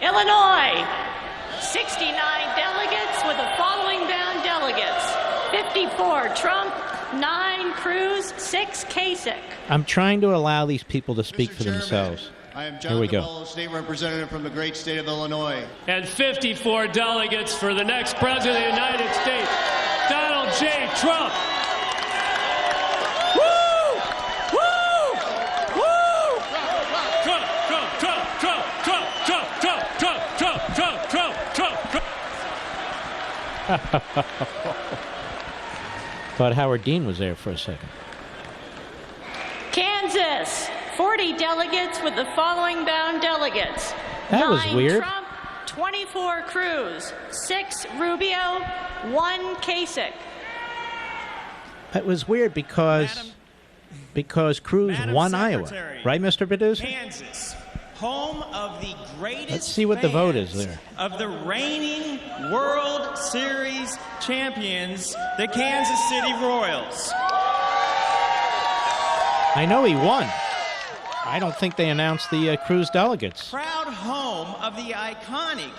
Illinois, 69 delegates with the following bound delegates: 54 Trump, 9 Cruz, 6 Kasich. I'm trying to allow these people to speak for themselves. I am Here we John go. DeMolo, state representative from the great state of Illinois. And 54 delegates for the next president of the United States, Donald J. Trump. Woo! Woo! Woo! Trump, Trump, Trump, Trump, Trump, Trump, Trump, Trump, Trump, Trump, Trump, Trump, Trump. Thought Howard Dean was there for a second. Kansas, 40 delegates with the following bound delegates: That was 9 weird. Trump, 24 Cruz, 6 Rubio, 1 Kasich. It was weird because Cruz Madam won Secretary, Iowa, right, Mr. Producer? Kansas, home of the greatest Let's see what the vote is fans there. of the reigning World Series champions, the Kansas City Royals. I know he won. I don't think they announced the Cruz delegates. Proud home of the iconic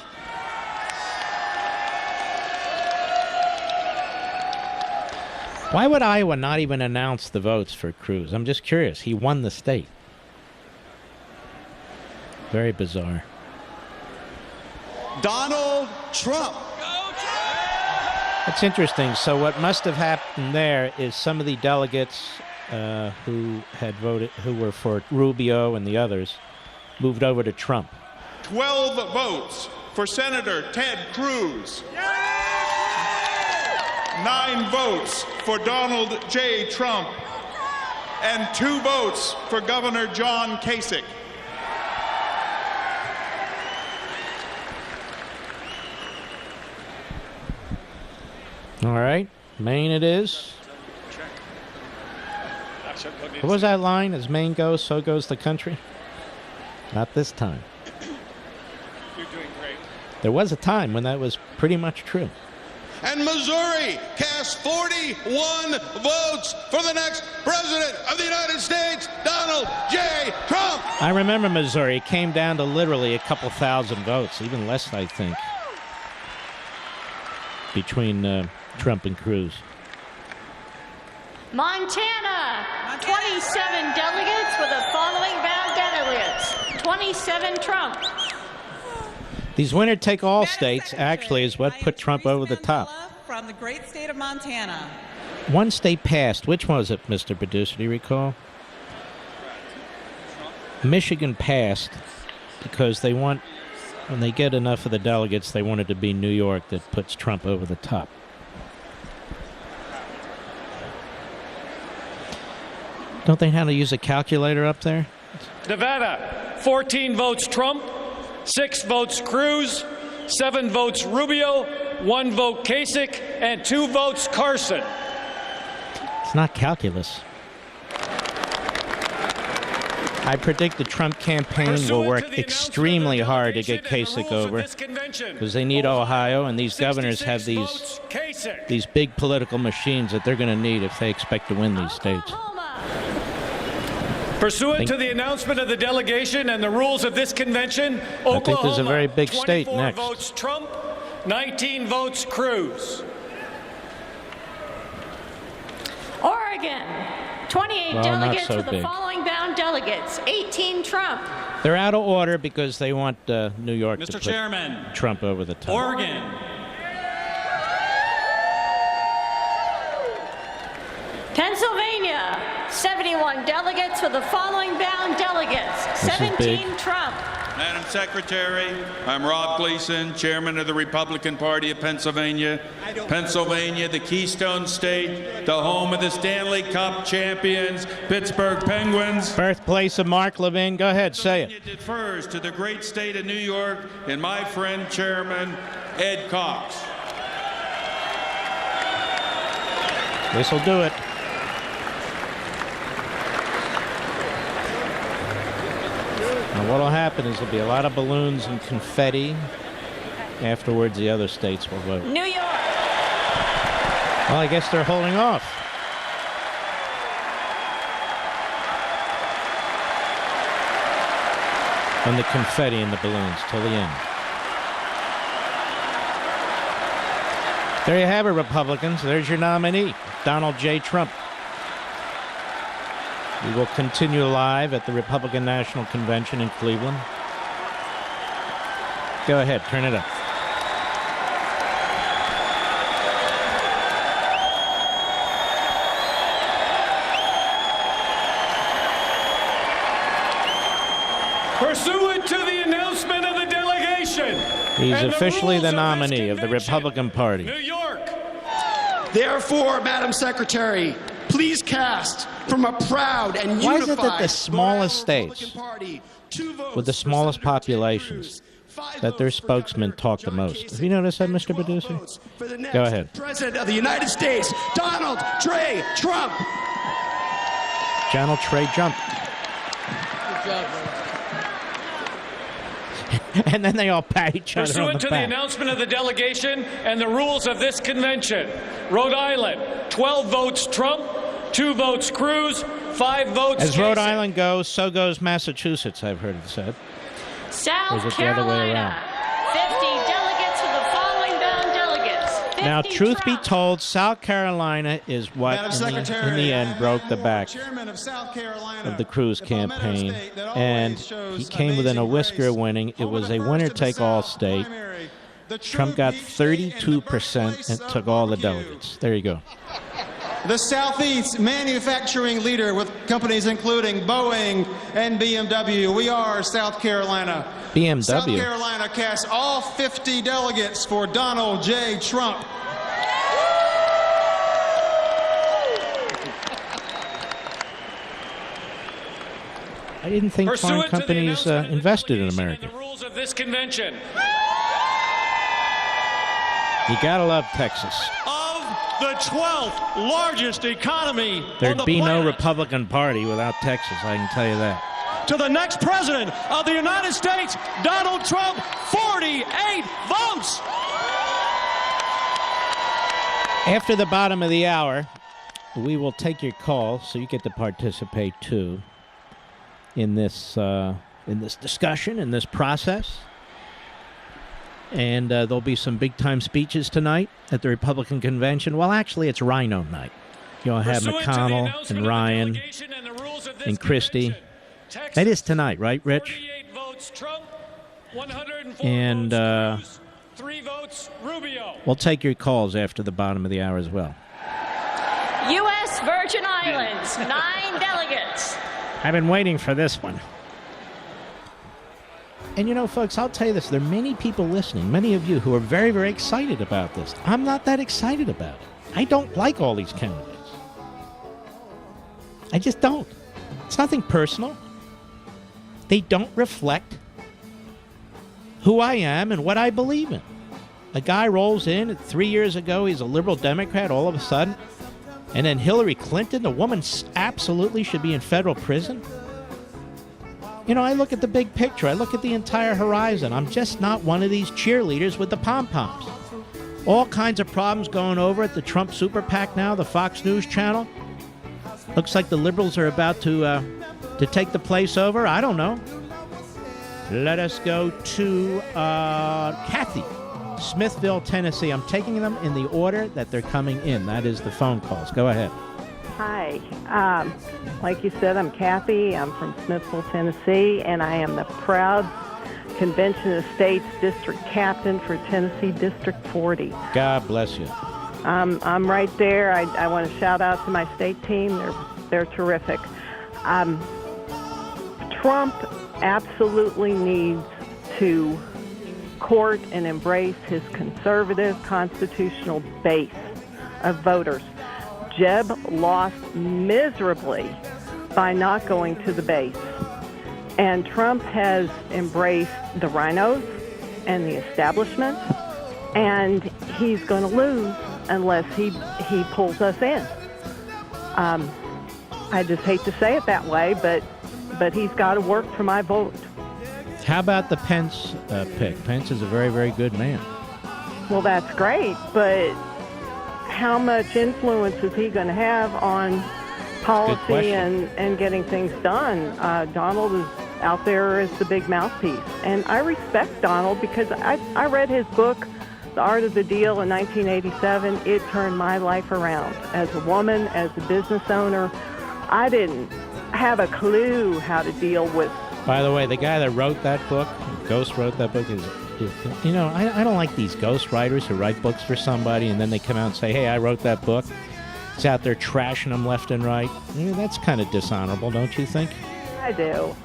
Why would Iowa not even announce the votes for Cruz? I'm just curious. He won the state. Very bizarre. Donald Trump. That's interesting. So what must have happened there is some of the delegates who had voted, who were for Rubio and the others, moved over to Trump. 12 votes for Senator Ted Cruz. 9 votes for Donald J. Trump. And 2 votes for Governor John Kasich. All right, Maine it is. What was that line? As Maine goes, so goes the country? Not this time. You're doing great. There was a time when that was pretty much true. And Missouri cast 41 votes for the next president of the United States, Donald J. Trump. I remember Missouri. It came down to literally a couple thousand votes, even less, I think, between Trump and Cruz. Montana, 27 delegates with the following bound delegates: 27 Trump. These winner-take-all states actually is what put Trump over the top. From the great state of Montana. One state passed. Which one was it, Mr. Producer? Do you recall? Michigan passed because they want, when they get enough of the delegates, they want it to be New York that puts Trump over the top. Don't they have to use a calculator up there? Nevada, 14 votes Trump, 6 votes Cruz, 7 votes Rubio, 1 vote Kasich, and 2 votes Carson. It's not calculus. I predict the Trump campaign will work extremely hard to get Kasich over because they need Ohio, and these governors have these big political machines that they're going to need if they expect to win these states. Pursuant to the announcement of the delegation and the rules of this convention, Oklahoma, think there's a very big state 24 next. votes Trump, 19 votes Cruz. Oregon, 28 Well, not delegates so with the big. following bound delegates: 18 Trump. They're out of order because they want New York to Mr. put Chairman, Trump over the top. Oregon, Pennsylvania, 71 delegates with the following bound delegates: This is 17 big. Trump. Madam Secretary, I'm Rob Gleason, Chairman of the Republican Party of Pennsylvania. Pennsylvania, the Keystone State, the home of the Stanley Cup champions, Pittsburgh Penguins. Birthplace of Mark Levin. Go ahead, say it. Pennsylvania defers to the great state of New York and my friend, Chairman Ed Cox. This will do it. Now, what will happen is there'll be a lot of balloons and confetti. Afterwards, the other states will vote. New York, Well, I guess they're holding off. On the confetti and the balloons till the end. There you have it, Republicans. There's your nominee, Donald J. Trump. We will continue live at the Republican National Convention in Cleveland. Go ahead, turn it up. Pursuant to the announcement of the delegation. He's officially the nominee of the Republican Party. New York. Therefore, Madam Secretary, please cast from a proud and unified... Why is it that the smallest states, with the smallest populations, that their spokesmen talk the most? Have you noticed that, Mr. Producer? Go ahead. President of the United States, Donald J. Trump. Donald J. Trump. And then they all pat each other on the back. Pursuant to the announcement of the delegation and the rules of this convention, Rhode Island, 12 votes Trump, 2 votes Cruz, 5 votes... As Rhode Island goes, so goes Massachusetts, I've heard it said. South Or is it the other way Carolina, around? 50 delegates with the following bound delegates. 50 Now, truth be Trump. told, South Carolina is what, in the end, broke the back of the Cruz campaign. And he came within a whisker of winning. It was a winner-take-all state. Trump got 32% and took all the delegates. There you go. The Southeast manufacturing leader with companies including Boeing and BMW. We are South Carolina. BMW. South Carolina casts all 50 delegates for Donald J. Trump. I didn't think foreign companies invested in America. The rules of this convention. You gotta love Texas. The 12th largest economy There'd on the be planet. no Republican Party without Texas, I can tell you that. To the next president of the United States, Donald Trump, 48 votes. After the bottom of the hour, we will take your call, so you get to participate too in this discussion, in this process. And there'll be some big-time speeches tonight at the Republican Convention. Well, actually, it's Rhino night. You'll have McConnell and Ryan and Christie. It is tonight, right, Rich? And 3 votes Rubio. we'll take your calls after the bottom of the hour as well. U.S. Virgin Islands, 9 delegates. I've been waiting for this one. And you know, folks, I'll tell you this. There are many people listening, many of you, who are very, very excited about this. I'm not that excited about it. I don't like all these candidates. I just don't. It's nothing personal. They don't reflect who I am and what I believe in. A guy rolls in 3 years ago, he's a liberal Democrat all of a sudden. And then Hillary Clinton, the woman absolutely should be in federal prison. You know, I look at the big picture. I look at the entire horizon. I'm just not one of these cheerleaders with the pom-poms. All kinds of problems going over at the Trump Super PAC now, the Fox News channel. Looks like the liberals are about to take the place over. I don't know. Let us go to Kathy, Smithville, Tennessee. I'm taking them in the order that they're coming in. That is the phone calls. Go ahead. Hi. Like you said, I'm Kathy. I'm from Smithville, Tennessee, and I am the proud Convention of States District Captain for Tennessee District 40. God bless you. I'm right there. I want to shout out to my state team. They're terrific. Trump absolutely needs to court and embrace his conservative constitutional base of voters. Jeb lost miserably by not going to the base. And Trump has embraced the rhinos and the establishment, and he's going to lose unless he pulls us in. I just hate to say it that way, but he's got to work for my vote. How about the Pence pick? Pence is a very, very good man. Well, that's great, but how much influence is he going to have on policy and getting things done? Donald is out there as the big mouthpiece. And I respect Donald because I read his book, The Art of the Deal in 1987, it turned my life around. As a woman, as a business owner, I didn't have a clue how to deal with. By the way, the guy that wrote that book, Ghost wrote that book, is you know, I don't like these ghost writers who write books for somebody and then they come out and say, hey, I wrote that book. It's out there trashing them left and right. I mean, that's kind of dishonorable, don't you think? I do.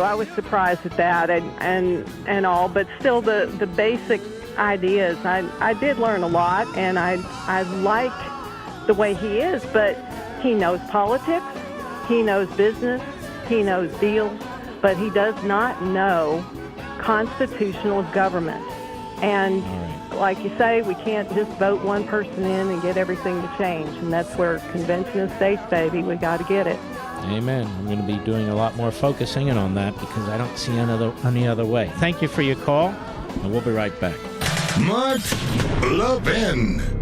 I was surprised at that and all, but still the basic ideas, I did learn a lot, and I like the way he is, but he knows politics, he knows business, he knows deals, but he does not know constitutional government. And like you say, we can't just vote one person in and get everything to change. And that's where Convention of States, baby, we got to get it. Amen. I'm going to be doing a lot more focusing in on that because I don't see any other way. Thank you for your call, and we'll be right back. Mark Levin.